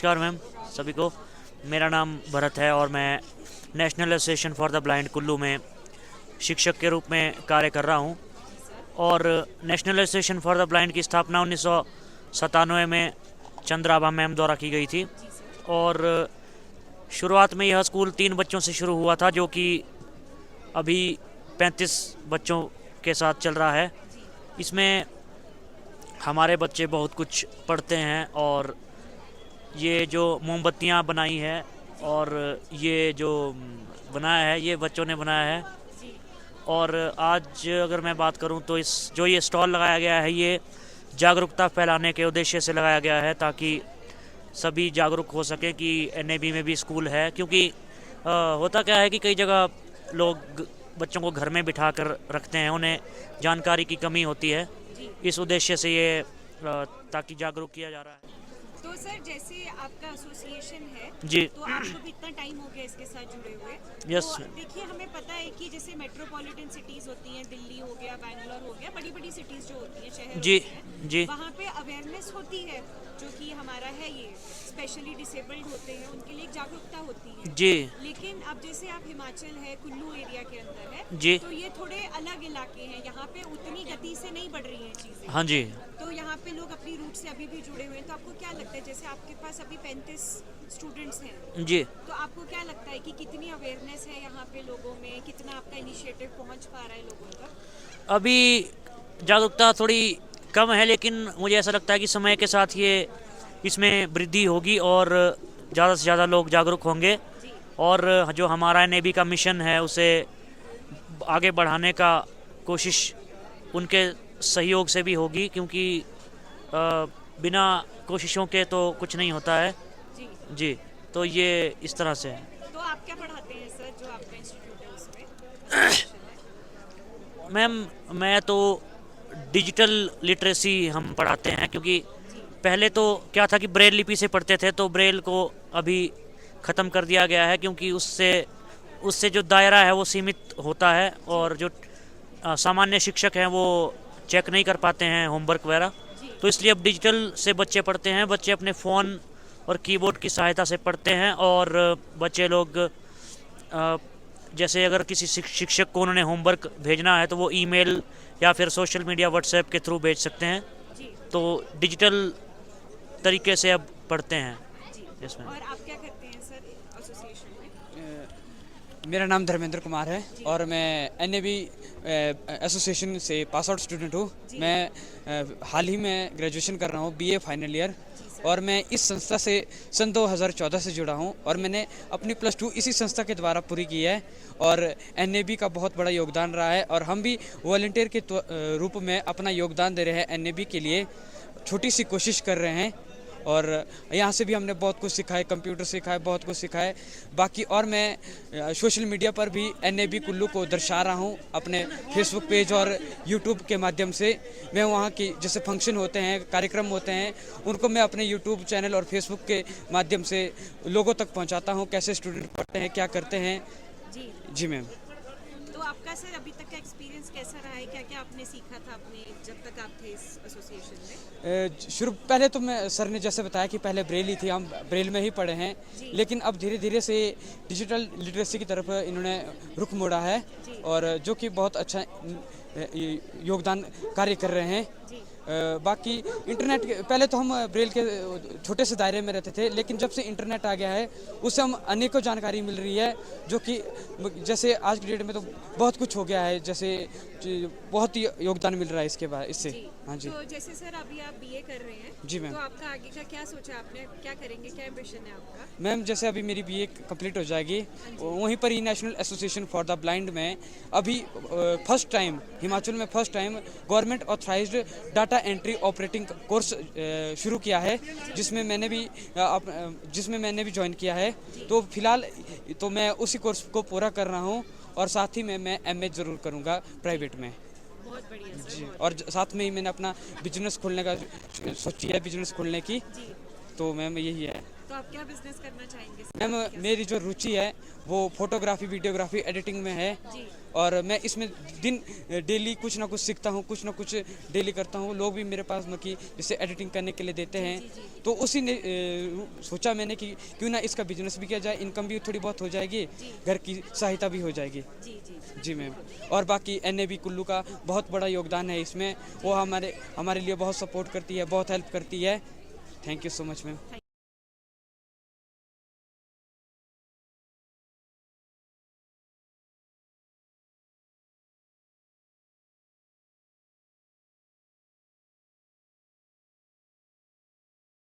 नमस्कार मैम सभी को। मेरा नाम भरत है और मैं national association for the blind Kullu में शिक्षक के रूप में कार्य कर रहा हूँ। और national association for the blind की स्थापना 1997 में चंद्राभा मैम द्वारा की गई थी। और शुरुआत में यह स्कूल 3 बच्चों से शुरू हुआ था, जो कि अभी 35 बच्चों के साथ चल रहा है। इसमें हमारे बच्चे बहुत कुछ पढ़ते हैं और ये जो मोमबत्तियाँ बनाई है और ये जो बनाया है ये बच्चों ने बनाया है। और आज अगर मैं बात करूं तो ये स्टॉल लगाया गया है, ये जागरूकता फैलाने के उद्देश्य से लगाया गया है ताकि सभी जागरूक हो सके कि एनएबी में भी स्कूल है। क्योंकि होता क्या है कि कई जगह लोग बच्चों को घर में बिठा कर रखते हैं, उन्हें जानकारी की कमी होती है। इस उद्देश्य से ये ताकि जागरूक किया जा रहा है। तो सर, जैसे आपका एसोसिएशन है जी, तो आपको भी इतना टाइम हो गया इसके साथ जुड़े हुए। यस। तो देखिए, हमें पता है कि जैसे मेट्रोपॉलिटन सिटीज होती हैं, दिल्ली हो गया, बैंगलोर हो गया, बड़ी बड़ी सिटीज जो होती हैं, शहर जी, होते हैं, जी, वहाँ पे अवेयरनेस होती है। जो कि हमारा है, ये स्पेशली डिसेबल्ड होते हैं उनके लिए एक जागरूकता होती है। जी, लेकिन अब जैसे आप हिमाचल है, कुल्लू एरिया के अंदर है, जी, तो ये थोड़े अलग इलाके हैं, यहाँ पे उतनी गति से नहीं बढ़ रही हैं चीजें। हाँ जी। तो यहाँ पे लोग अपनी रूट से अभी भी जुड़े हुए हैं। तो आपको क्या लगता है, जैसे आपके पास अभी 35 स्टूडेंट्स हैं, जी, तो आपको क्या लगता है कि कितनी अवेयरनेस है यहाँ पे लोगों में, कितना आपका इनिशिएटिव पहुँच पा रहा है लोगों तक? अभी जागरूकता थोड़ी कम है, लेकिन मुझे ऐसा लगता है कि समय के साथ ये इसमें वृद्धि होगी और ज़्यादा से ज़्यादा लोग जागरूक होंगे। जी और जो हमारा नेवी का मिशन है उसे आगे बढ़ाने का कोशिश उनके सहयोग से भी होगी, क्योंकि बिना कोशिशों के तो कुछ नहीं होता है। जी। जी, तो ये इस तरह से है। तो आप क्या पढ़ाते हैं सर, जो आपका इंस्टीट्यूट है उसमें? मैम, मैं तो डिजिटल लिटरेसी हम पढ़ाते हैं, क्योंकि पहले तो क्या था कि ब्रेल लिपि से पढ़ते थे, तो ब्रेल को अभी ख़त्म कर दिया गया है, क्योंकि उससे उससे जो दायरा है वो सीमित होता है और जो सामान्य शिक्षक हैं वो चेक नहीं कर पाते हैं होमवर्क वगैरह। तो इसलिए अब डिजिटल से बच्चे पढ़ते हैं। बच्चे अपने फ़ोन और कीबोर्ड की सहायता से पढ़ते हैं। और बच्चे लोग जैसे अगर किसी शिक्षक को उन्होंने होमवर्क भेजना है तो वो ईमेल या फिर सोशल मीडिया व्हाट्सएप के थ्रू भेज सकते हैं। जी तो डिजिटल तरीके से अब पढ़ते हैं जी। इसमें। और आप क्या करते हैं सर एसोसिएशन में? मेरा नाम धर्मेंद्र कुमार है और मैं एनएबी एसोसिएशन से पास आउट स्टूडेंट हूँ। मैं हाल ही में ग्रेजुएशन कर रहा हूँ, बीए फाइनल ईयर। और मैं इस संस्था से सन 2014 से जुड़ा हूँ और मैंने अपनी +2 इसी संस्था के द्वारा पूरी की है। और एनएबी का बहुत बड़ा योगदान रहा है और हम भी वॉलंटियर के रूप में अपना योगदान दे रहे हैं। एनएबी के लिए छोटी सी कोशिश कर रहे हैं और यहाँ से भी हमने बहुत कुछ सीखा है, कंप्यूटर सीखा है, बहुत कुछ सीखा है। बाकी और मैं सोशल मीडिया पर भी एनएबी कुल्लू को दर्शा रहा हूँ अपने फेसबुक पेज और यूट्यूब के माध्यम से। मैं वहाँ की जैसे फंक्शन होते हैं, कार्यक्रम होते हैं, उनको मैं अपने यूट्यूब चैनल और फेसबुक के माध्यम से लोगों तक पहुँचाता हूँ, कैसे स्टूडेंट पढ़ते हैं, क्या करते हैं। जी जी मैम। तो आपका सर अभी तक का एक्सपीरियंस कैसा रहा है? क्या क्या आपने सीखा था अपने जब तक आप थे इस एसोसिएशन में? शुरू पहले तो मैं सर ने जैसे बताया कि पहले ब्रेल ही थी, हम ब्रेल में ही पढ़े हैं। लेकिन अब धीरे धीरे से डिजिटल लिटरेसी की तरफ इन्होंने रुख मोड़ा है और जो कि बहुत अच्छा योगदान कार्य कर रहे हैं। बाकी इंटरनेट पहले तो हम ब्रेल के छोटे से दायरे में रहते थे, लेकिन जब से इंटरनेट आ गया है उससे हम अनेकों जानकारी मिल रही है, जो कि जैसे आज की डेट में तो बहुत कुछ हो गया है, जैसे बहुत ही योगदान मिल रहा है इसके बाद इससे। हाँ जी। तो जैसे सर अभी आप बीए कर रहे हैं, जी मैम। तो आपका आगे का क्या सोचा आपने, क्या करेंगे, क्या एम्बिशन है आपका? मैम जैसे अभी मेरी बीए कंप्लीट हो जाएगी, वहीं पर ही national association for the blind में अभी फर्स्ट टाइम हिमाचल में first time government authorized data entry operating course शुरू किया है, जिसमें मैंने भी ज्वाइन किया है। तो फिलहाल तो मैं उसी कोर्स को पूरा कर रहा हूँ और साथ ही में मैं एमए ज़रूर करूँगा प्राइवेट में। बहुत बढ़िया सर। जी। और साथ में ही मैंने अपना बिजनेस खोलने का सोची है, बिजनेस खोलने की। जी। तो मैम यही है। तो आप क्या बिजनेस करना चाहेंगे सर? मैम मेरी जो रुचि है वो फोटोग्राफी, वीडियोग्राफी, एडिटिंग में है। जी। और मैं इसमें दिन डेली कुछ ना कुछ सीखता हूँ, कुछ ना कुछ डेली करता हूँ। लोग भी मेरे पास मतलब कि जैसे एडिटिंग करने के लिए देते हैं, तो उसी ने सोचा मैंने कि क्यों ना इसका बिजनेस भी किया जाए, इनकम भी थोड़ी बहुत हो जाएगी, घर की सहायता भी हो जाएगी। जी जी जी मैम। और बाकी NAB कुल्लू का बहुत बड़ा योगदान है इसमें, वो हमारे लिए बहुत सपोर्ट करती है, बहुत हेल्प करती है। Thank you so much ma'am.